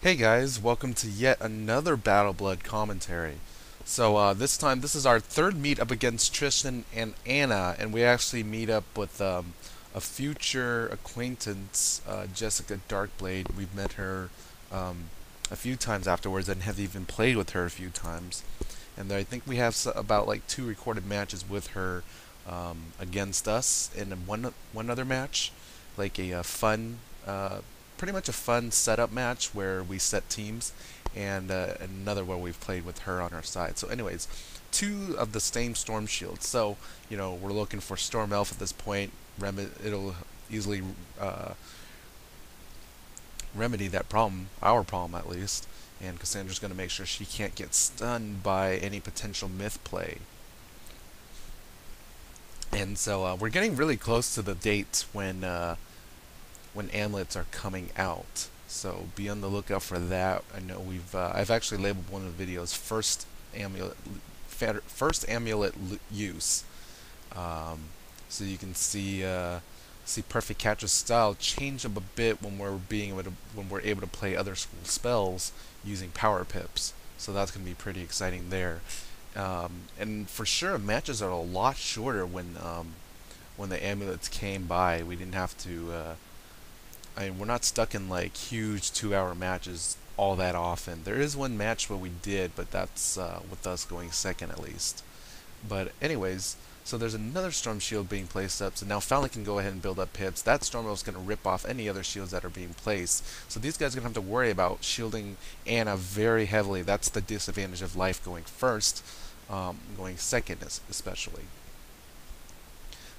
Hey guys, welcome to yet another Battleblood commentary. This time, this is our third meet up against Tristan and Anna, and we actually meet up with a future acquaintance, Jessica Darkblade. We've met her a few times afterwards and have even played with her a few times. And I think we have about like two recorded matches with her against us, and one other match, like a fun pretty much a fun setup match where we set teams, and another where we've played with her on our side. So, anyways, two of the same Storm Shields. So, we're looking for Storm Elf at this point. It'll easily remedy that problem, our problem at least. And Cassandra's going to make sure she can't get stunned by any potential myth play. And so we're getting really close to the date when amulets are coming out. So be on the lookout for that. I know I've actually labeled one of the videos first amulet use. So you can see Perfect Catcher's style change up a bit when we're able to play other school spells using power pips. So that's going to be pretty exciting there. And for sure, matches are a lot shorter when the amulets came by. We didn't have to. We're not stuck in like huge 2-hour matches all that often. There is one match where we did, but that's with us going second at least. But anyways, so there's another Storm Shield being placed up, so now Fallon can go ahead and build up pips. That Storm is going to rip off any other shields that are being placed. So these guys are going to have to worry about shielding Anna very heavily. That's the disadvantage of life going first, going second especially.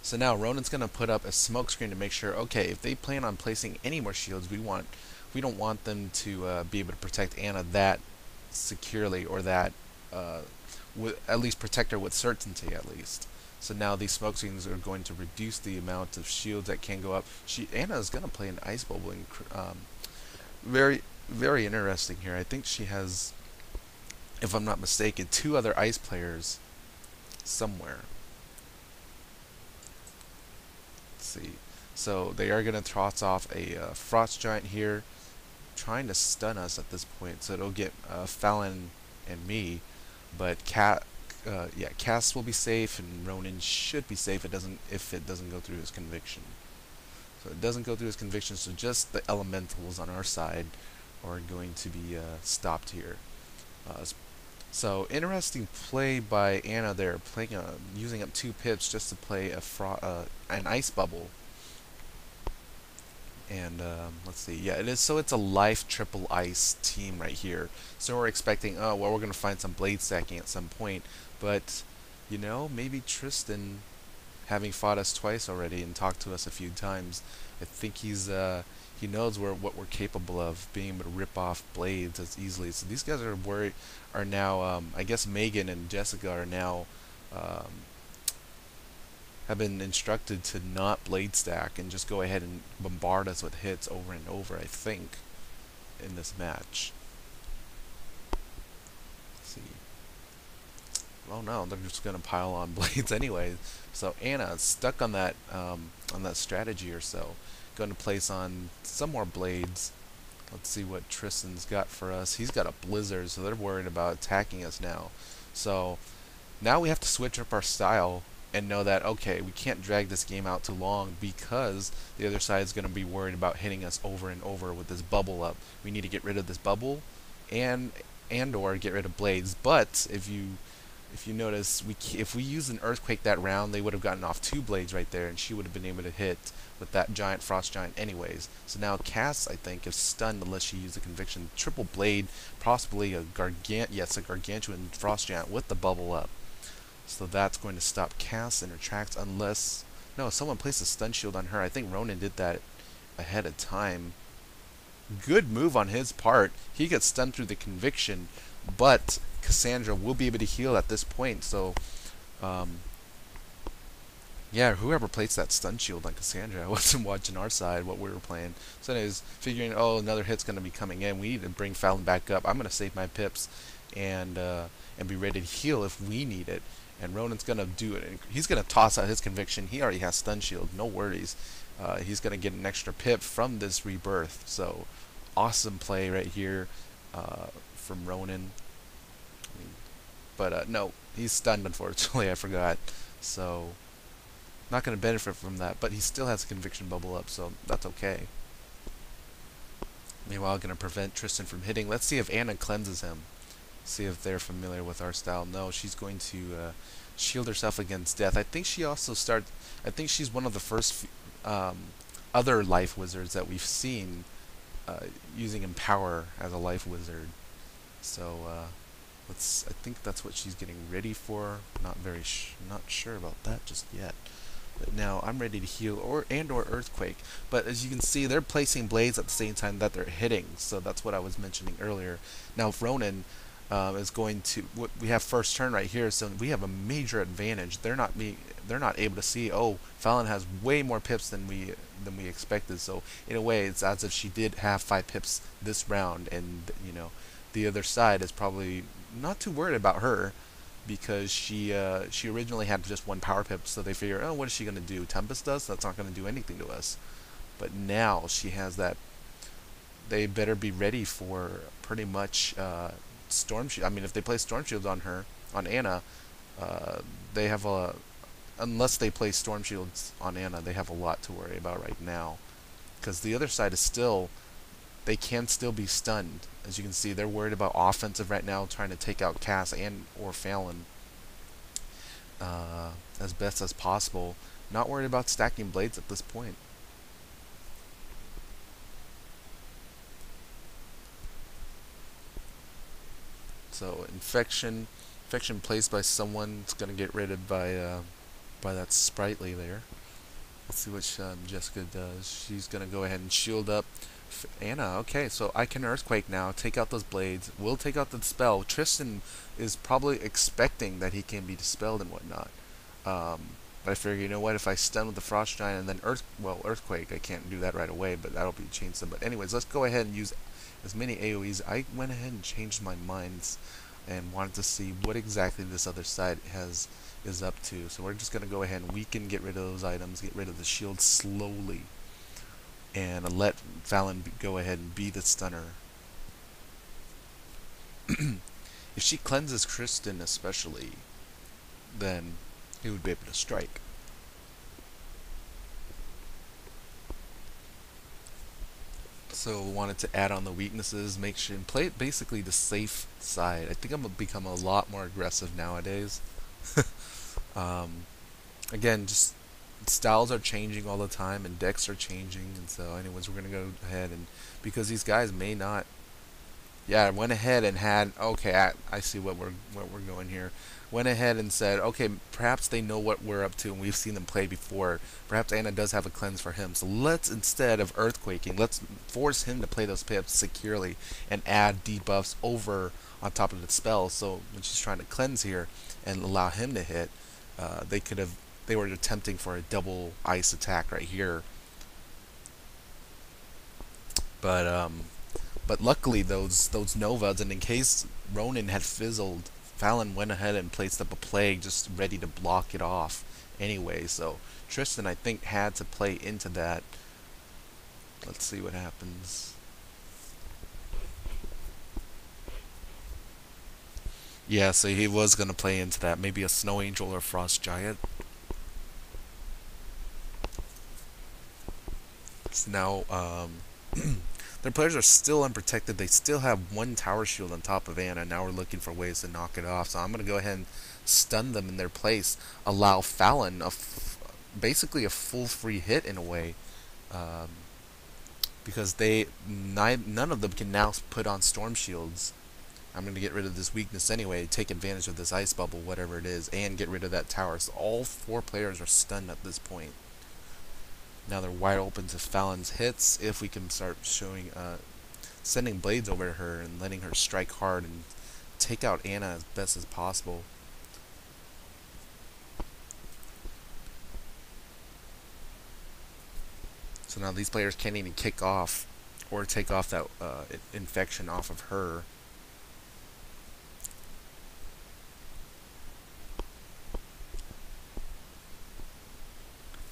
So now Ronan's going to put up a smoke screen to make sure, okay, if they plan on placing any more shields, we don't want them to be able to protect Anna that securely, or that at least protect her with certainty at least. So now these smoke screens are going to reduce the amount of shields that can go up. Anna is going to play an ice bubble, very very interesting here. I think she has, if I'm not mistaken, two other ice players somewhere. See. So they are going to toss off a Frost Giant here, trying to stun us at this point. So it'll get Fallon and me, but Cass will be safe, and Ronan should be safe. If it doesn't go through his conviction. So it doesn't go through his conviction. So just the elementals on our side are going to be stopped here. So interesting play by Anna there, using up 2 pips just to play an ice bubble. And let's see, yeah, it is. So it's a life triple ice team right here. So we're expecting, oh well, we're gonna find some blade stacking at some point, but maybe Tristan, having fought us twice already and talked to us a few times, I think he knows what we're capable of, being able to rip off blades as easily. So these guys are now, I guess Megan and Jessica are now, have been instructed to not blade stack and just go ahead and bombard us with hits over and over, I think, in this match. Let's see. Oh no, they're just gonna pile on blades anyway. So Anna is stuck on that strategy or so. Going to place on some more blades. Let's see what Tristan's got for us. He's got a blizzard, so they're worried about attacking us now. So now we have to switch up our style and know that, okay, we can't drag this game out too long, because the other side is going to be worried about hitting us over and over with this bubble up. We need to get rid of this bubble and or get rid of blades. But if you notice, if we used an earthquake that round, they would have gotten off 2 blades right there, and she would have been able to hit with that giant frost giant anyways. So now Cass, I think, is stunned unless she used a conviction. Triple blade, possibly a gargantuan frost giant with the bubble up. So that's going to stop Cass in her tracks, unless someone placed a stun shield on her. I think Ronan did that ahead of time. Good move on his part. He gets stunned through the conviction, but Cassandra will be able to heal at this point. So yeah, whoever placed that stun shield on Cassandra, I wasn't watching our side, what we were playing. So anyways, figuring, another hit's going to be coming in. We need to bring Fallon back up. I'm going to save my pips and be ready to heal if we need it. And Ronan's going to do it. He's going to toss out his conviction. He already has stun shield. No worries. He's going to get an extra pip from this rebirth. So awesome play right here from Ronan. But no, he's stunned, unfortunately. I forgot. So, not going to benefit from that. But he still has a conviction bubble up, so that's okay. Meanwhile, going to prevent Tristan from hitting. Let's see if Anna cleanses him. See if they're familiar with our style. No, she's going to shield herself against death. I think she also starts. I think she's one of the first other life wizards that we've seen using Empower as a life wizard. So let's. I think that's what she's getting ready for. Not sure about that just yet. But now I'm ready to heal or Earthquake. But as you can see, they're placing blades at the same time that they're hitting. So that's what I was mentioning earlier. Now if Ronan is going to, we have first turn right here, so we have a major advantage. They're not able to see. Oh, Fallon has way more pips than we expected. So in a way, it's as if she did have 5 pips this round, and you know, the other side is probably not too worried about her, because she originally had just 1 power pip, so they figure, oh, what is she going to do? Tempest does? That's not going to do anything to us. But now she has that. They better be ready for pretty much Storm Shield. I mean, if they play Storm Shields on her, on Anna, they have a. Unless they play Storm Shields on Anna, they have a lot to worry about right now. Because the other side is still. They can still be stunned. As you can see, they're worried about offensive right now, trying to take out Cass and or Fallon as best as possible. Not worried about stacking blades at this point. So infection placed by someone. It's gonna get rid of by that Sprightly there. Let's see what Jessica does. She's gonna go ahead and shield up Anna. Okay, so I can Earthquake now. Take out those blades. We'll take out the spell. Tristan is probably expecting that he can be dispelled and whatnot. But I figure, you know what? If I stun with the Frost Giant and then Earthquake, I can't do that right away. But that'll be changed. But anyways, let's go ahead and use as many AOE's. I went ahead and changed my minds and wanted to see what exactly this other side is up to. So we're just gonna go ahead and weaken, get rid of those items, get rid of the shield slowly, and let Fallon go ahead and be the stunner. If she cleanses Tristan especially, then he would be able to strike. So wanted to add on the weaknesses, make sure and play it basically the safe side. I think I'm gonna become a lot more aggressive nowadays. Again, just styles are changing all the time and decks are changing, and so anyways, we're gonna go ahead and because these guys may not. Yeah, I went ahead and had okay. I see what we're going here. Went ahead and said, okay, perhaps they know what we're up to, and we've seen them play before. Perhaps Anna does have a cleanse for him. So let's, instead of Earthquaking, let's force him to play those pips securely and add debuffs over on top of the spell. So when she's trying to cleanse here and allow him to hit, they were attempting for a double ice attack right here. But luckily those Novas, and in case Ronan had fizzled, Fallon went ahead and placed up a plague just ready to block it off anyway. So Tristan, I think, had to play into that. Let's see what happens. Yeah, so he was going to play into that. Maybe a Snow Angel or Frost Giant. So now, their players are still unprotected. They still have 1 tower shield on top of Anna. Now we're looking for ways to knock it off. So I'm going to go ahead and stun them in their place. Allow Fallon basically a full free hit in a way. Because none of them can now put on storm shields. I'm going to get rid of this weakness anyway. Take advantage of this ice bubble, whatever it is. And get rid of that tower. So all 4 players are stunned at this point. Now they're wide open to Fallon's hits. If we can start showing, sending blades over to her and letting her strike hard and take out Anna as best as possible. So now these players can't even kick off or take off that infection off of her.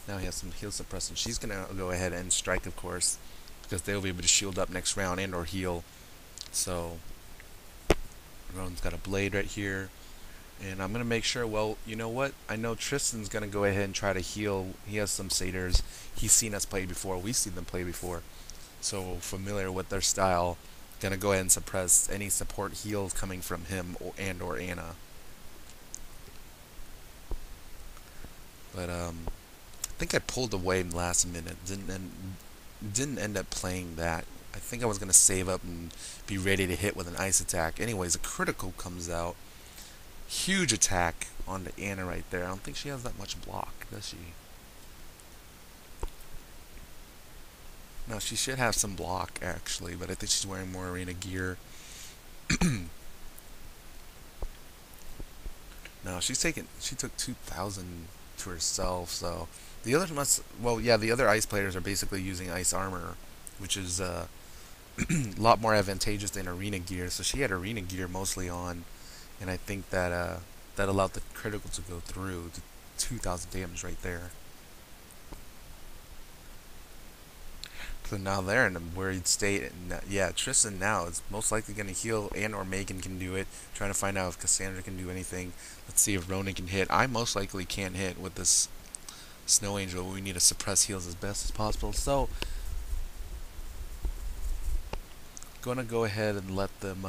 Now he has some heal suppression. She's going to go ahead and strike, of course. because they'll be able to shield up next round and or heal. So Ronan's got a blade right here. And I'm going to make sure, well, you know what? I know Tristan's going to go ahead and try to heal. He has some satyrs. He's seen us play before. We've seen them play before. So familiar with their style. Going to go ahead and suppress any support heals coming from him or Anna. But I think I pulled away last minute. Didn't end up playing that. I think I was going to save up and be ready to hit with an ice attack. Anyways, a critical comes out. Huge attack onto Anna right there. I don't think she has that much block, does she? No, she should have some block, actually, but I think she's wearing more arena gear. No, she took 2,000 to herself, so... The others must... Well, yeah, the other ice players are basically using ice armor, which is a lot more advantageous than arena gear, so she had arena gear mostly on. And I think that that allowed the critical to go through to 2,000 damage right there. So now they're in a worried state, and yeah, Tristan now is most likely going to heal, and or Megan can do it. Trying to find out if Cassandra can do anything. Let's see if Ronan can hit. I most likely can't hit with this Snow Angel. We need to suppress heals as best as possible. So, gonna go ahead and let them.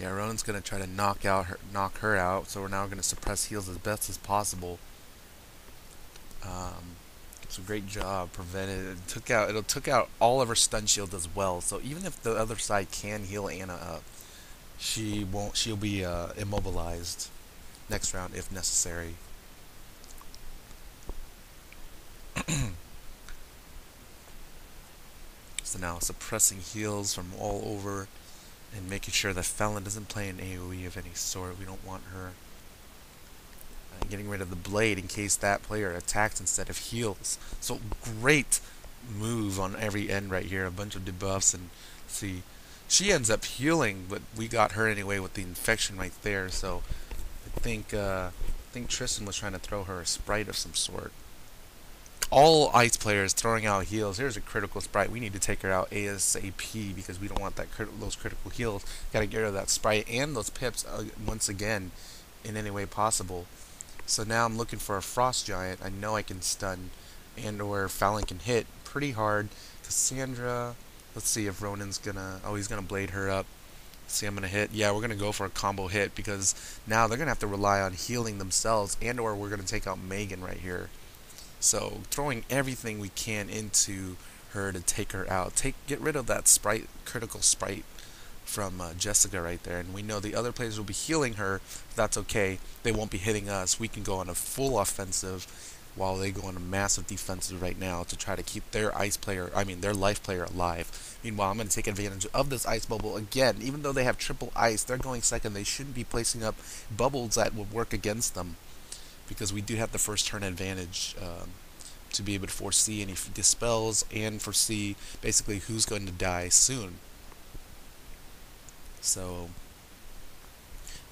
Yeah, Ronan's gonna try to knock her out. So we're now gonna suppress heals as best as possible. It's a great job. Prevented. It took out all of her stun shield as well. So even if the other side can heal Anna up, she won't. She'll be immobilized next round if necessary. So now suppressing heals from all over. And making sure that Fallon doesn't play an AoE of any sort. We don't want her. Getting rid of the blade in case that player attacks instead of heals. So great move on every end right here. A bunch of debuffs, and see, she ends up healing, but we got her anyway with the infection right there. So I think Tristan was trying to throw her a sprite of some sort. All ice players throwing out heals. Here's a critical sprite. We need to take her out ASAP because we don't want those critical heals. Got to get rid of that sprite and those pips once again in any way possible. So now I'm looking for a frost giant. I know I can stun and or Fallon can hit pretty hard. Cassandra, let's see if Ronan's gonna... Oh, he's gonna blade her up. Let's see, I'm gonna hit. Yeah, we're gonna go for a combo hit because now they're gonna have to rely on healing themselves and or we're gonna take out Megan right here. So throwing everything we can into her to take her out. Get rid of that sprite, critical sprite from Jessica right there. And we know the other players will be healing her. That's okay. They won't be hitting us. We can go on a full offensive while they go on a massive defensive right now to try to keep their life player alive. Meanwhile, I'm going to take advantage of this ice bubble again. Even though they have triple ice, they're going second. They shouldn't be placing up bubbles that will work against them, because we do have the first turn advantage to be able to foresee any dispels and foresee basically who's going to die soon. So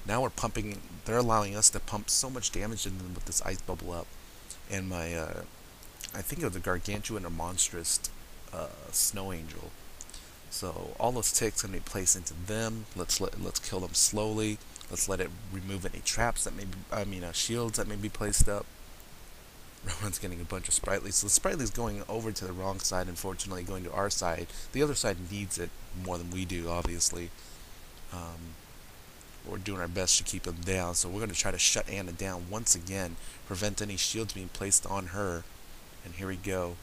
now we're pumping. They're allowing us to pump so much damage into them with this ice bubble up, and my I think it was a gargantuan or monstrous snow angel. So all those ticks gonna be placed into them. Let's kill them slowly. Let's let it remove any traps that may be, shields that may be placed up. Ronan's getting a bunch of spritelys. So the spritelys going over to the wrong side, unfortunately, going to our side. The other side needs it more than we do, obviously. We're doing our best to keep them down. So we're going to try to shut Anna down once again, prevent any shields being placed on her. And here we go.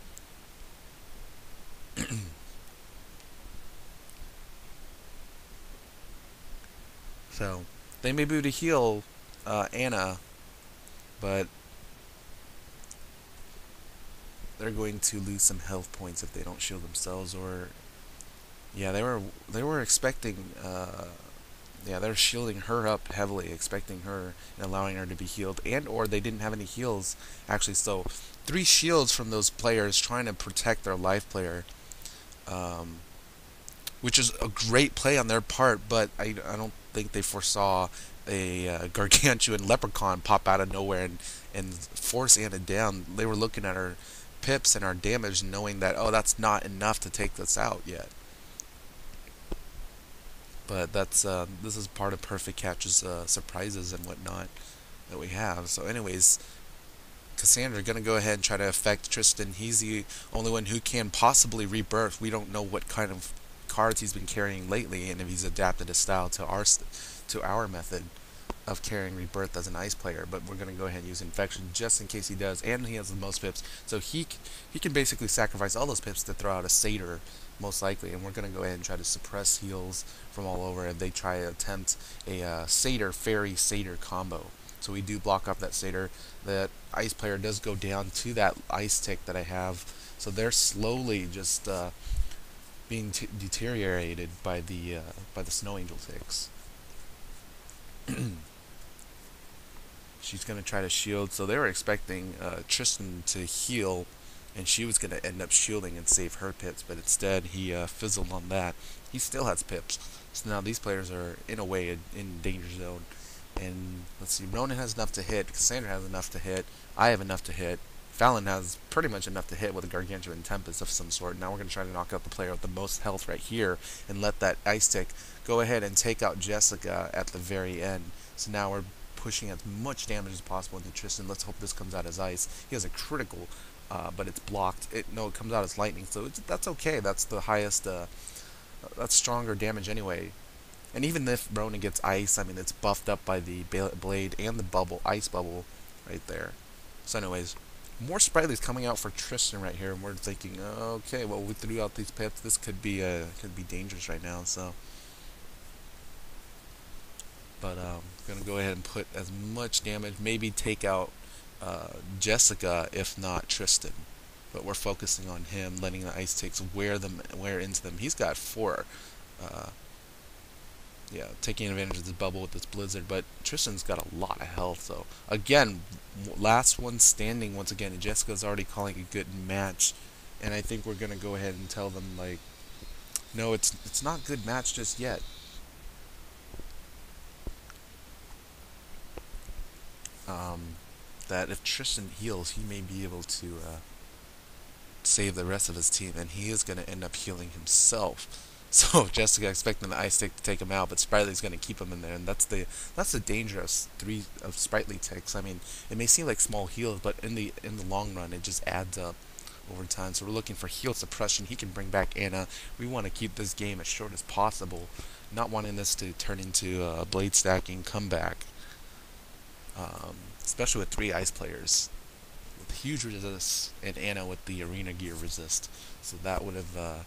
So they may be able to heal Anna, but they're going to lose some health points if they don't shield themselves. Or yeah, they were expecting they're shielding her up heavily, expecting her and allowing her to be healed, and or they didn't have any heals actually. So 3 shields from those players trying to protect their life player, which is a great play on their part, but I don't think they foresaw a gargantuan leprechaun pop out of nowhere and force Anna down. They were looking at her pips and our damage, knowing that, oh, that's not enough to take this out yet. But that's this is part of Perfect Catch's surprises and whatnot that we have. So anyways, Cassandra gonna go ahead and try to affect Tristan. He's the only one who can possibly rebirth. We don't know what kind of cards he's been carrying lately, and if he's adapted his style to our method of carrying rebirth as an ice player. But we're gonna go ahead and use infection just in case he does, and he has the most pips, so he can basically sacrifice all those pips to throw out a satyr most likely. And we're gonna go ahead and try to suppress heals from all over if they try to attempt a satyr fairy satyr combo. So we do block off that satyr. That ice player does go down to that ice tick that I have. So they're slowly just being deteriorated by the snow angel ticks. She's gonna try to shield. So they were expecting Tristan to heal, and she was gonna end up shielding and save her pips, but instead he fizzled on that. He still has pips. So now these players are in a way in danger zone. And let's see, Ronan has enough to hit, Cassandra has enough to hit, I have enough to hit, Fallon has pretty much enough to hit with a Gargantuan Tempest of some sort. Now we're going to try to knock out the player with the most health right here and let that ice tick go ahead and take out Jessica at the very end. So now we're pushing as much damage as possible into Tristan. Let's hope this comes out as ice. He has a critical, but it's blocked. It comes out as lightning, so that's okay. That's the highest, that's stronger damage anyway. And even if Ronan gets ice, I mean, it's buffed up by the blade and the ice bubble right there. So anyways, more sprightly's coming out for Tristan right here, and we're thinking, okay, well, we threw out these pips. This could be dangerous right now. So, but gonna go ahead and put as much damage, maybe take out Jessica, if not Tristan. But we're focusing on him, letting the ice ticks wear into them. He's got 4. Yeah, taking advantage of this bubble with this blizzard, but Tristan's got a lot of health. So again, last one standing once again, and Jessica's already calling a good match, and I think we're gonna go ahead and tell them, like, no, it's not good match just yet. That if Tristan heals, he may be able to save the rest of his team, and he is gonna end up healing himself. So Jessica expecting the ice tick to take him out, but Sprightly's going to keep him in there, and that's the danger of Sprightly ticks. I mean, it may seem like small heals, but in the long run, it just adds up over time. So we're looking for heal suppression. He can bring back Anna. We want to keep this game as short as possible, not wanting this to turn into a blade stacking comeback, especially with 3 ice players with huge resist and Anna with the arena gear resist. So that would have.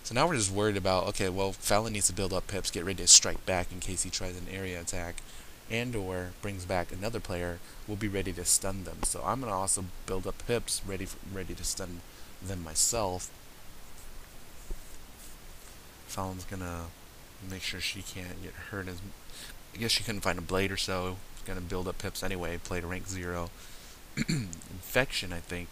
So now we're just worried about, okay, well, Fallon needs to build up pips, get ready to strike back in case he tries an area attack, and or brings back another player. We'll be ready to stun them. So I'm going to also build up pips, ready to stun them myself. Fallon's going to make sure she can't get hurt. I guess she couldn't find a blade or so. Going to build up pips anyway, play to rank 0. Infection, I think.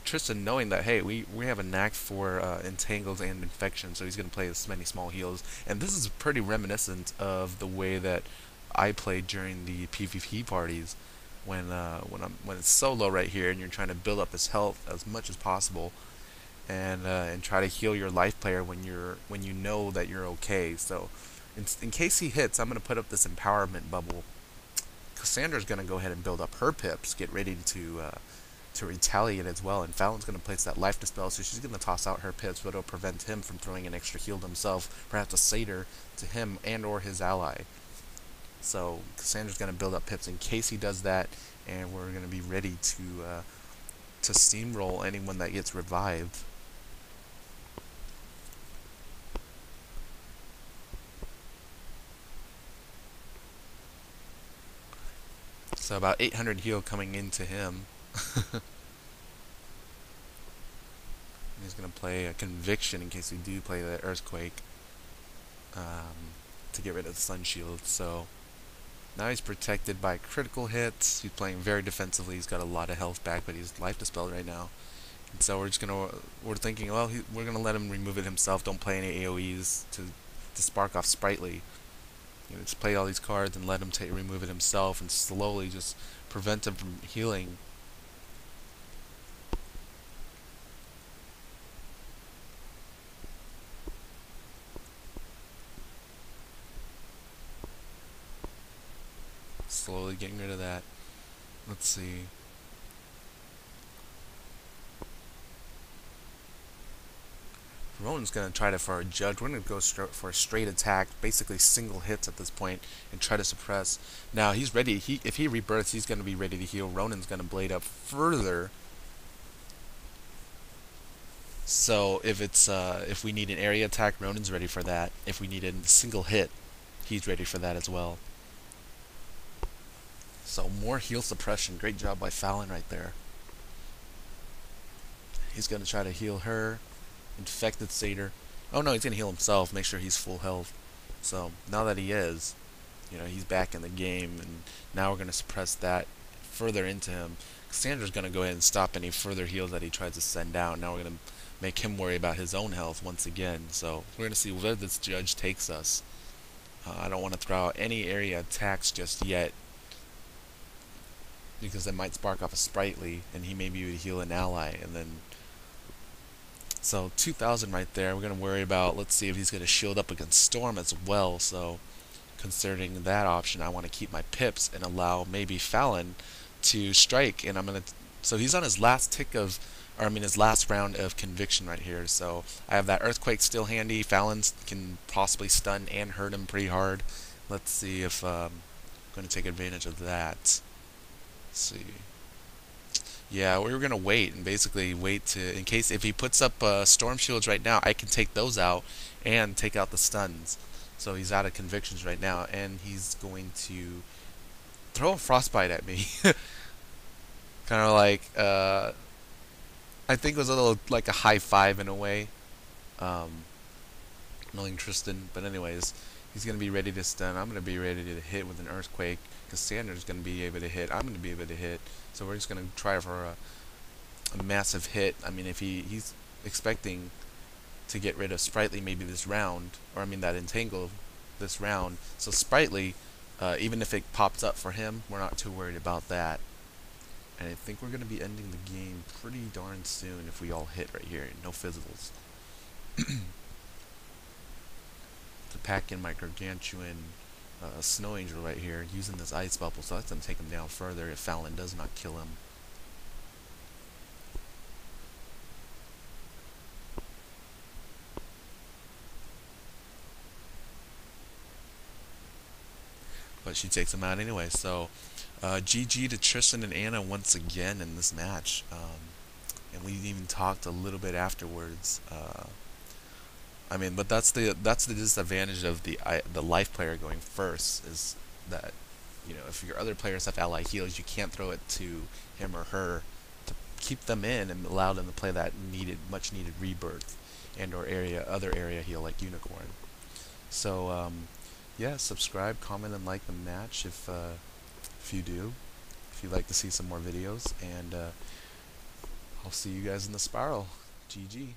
Tristan knowing that, hey, we have a knack for entangles and infection, so he's going to play as many small heals. And this is pretty reminiscent of the way that I played during the PvP parties, when it's solo right here and you're trying to build up his health as much as possible, and try to heal your life player when you know that you're okay. So in case he hits, I'm going to put up this empowerment bubble. Cassandra's going to go ahead and build up her pips, get ready to retaliate as well, and Fallon's going to place that life dispel, so she's going to toss out her pips, but it'll prevent him from throwing an extra heal himself, perhaps a satyr to him and or his ally. So Cassandra's going to build up pips in case he does that, and we're going to be ready to steamroll anyone that gets revived. So about 800 heal coming into him. He's going to play a Conviction in case we do play the Earthquake, to get rid of the Sun Shield. So now he's protected by critical hits. He's playing very defensively. He's got a lot of health back, but he's life dispelled right now. And so we're thinking, well, we're going to let him remove it himself. Don't play any AoEs to spark off Sprightly. You know, just play all these cards and let him remove it himself, and slowly just prevent him from healing. Slowly getting rid of that. Let's see. Ronan's going to try to, for a judge, we're going to go for a straight attack, basically single hits at this point, and try to suppress. Now, he's ready. If he rebirths, he's going to be ready to heal. Ronan's going to blade up further. So if we need an area attack, Ronan's ready for that. If we need a single hit, he's ready for that as well. So more heal suppression. Great job by Fallon right there. He's going to try to heal her. Infected Satyr. Oh no, he's going to heal himself. Make sure he's full health. So now that he is, he's back in the game. And now we're going to suppress that further into him. Cassandra's going to go ahead and stop any further heals that he tries to send out. Now we're going to make him worry about his own health once again. So we're going to see where this judge takes us. I don't want to throw out any area attacks just yet, because it might spark off a sprightly, and he maybe would heal an ally, and then... So 2,000 right there. We're going to worry about, let's see if he's going to shield up against Storm as well. So considering that option, I want to keep my pips and allow maybe Fallon to strike, and I'm going to... So he's on his last tick of... his last round of conviction right here. So I have that Earthquake still handy. Fallon can possibly stun and hurt him pretty hard. Let's see if I'm going to take advantage of that. Let's see. Yeah, we were going to wait and basically wait to, in case if he puts up storm shields right now, I can take those out and take out the stuns. So he's out of convictions right now, and he's going to throw a frostbite at me. Kind of like, I think it was a little like a high five in a way. Knowing Tristan, but anyways, he's going to be ready to stun. I'm going to be ready to hit with an Earthquake. Cassandra's going to be able to hit. I'm going to be able to hit. So we're just going to try for a massive hit. I mean, if he's expecting to get rid of Sprightly maybe this round, or that Entangle this round. So Sprightly, even if it pops up for him, we're not too worried about that. And I think we're going to be ending the game pretty darn soon if we all hit right here. No physicals. To pack in my gargantuan Snow Angel right here, using this Ice Bubble, so that's going to take him down further if Fallon does not kill him. But she takes him out anyway, so GG to Tristan and Anna once again in this match. And we even talked a little bit afterwards. But that's the disadvantage of the life player going first, is that if your other players have ally heals, you can't throw it to him or her to keep them in and allow them to play that much needed rebirth and or other area heal like Unicorn. So yeah, subscribe, comment, and like the match if you do, if you'd like to see some more videos, and I'll see you guys in the spiral. GG.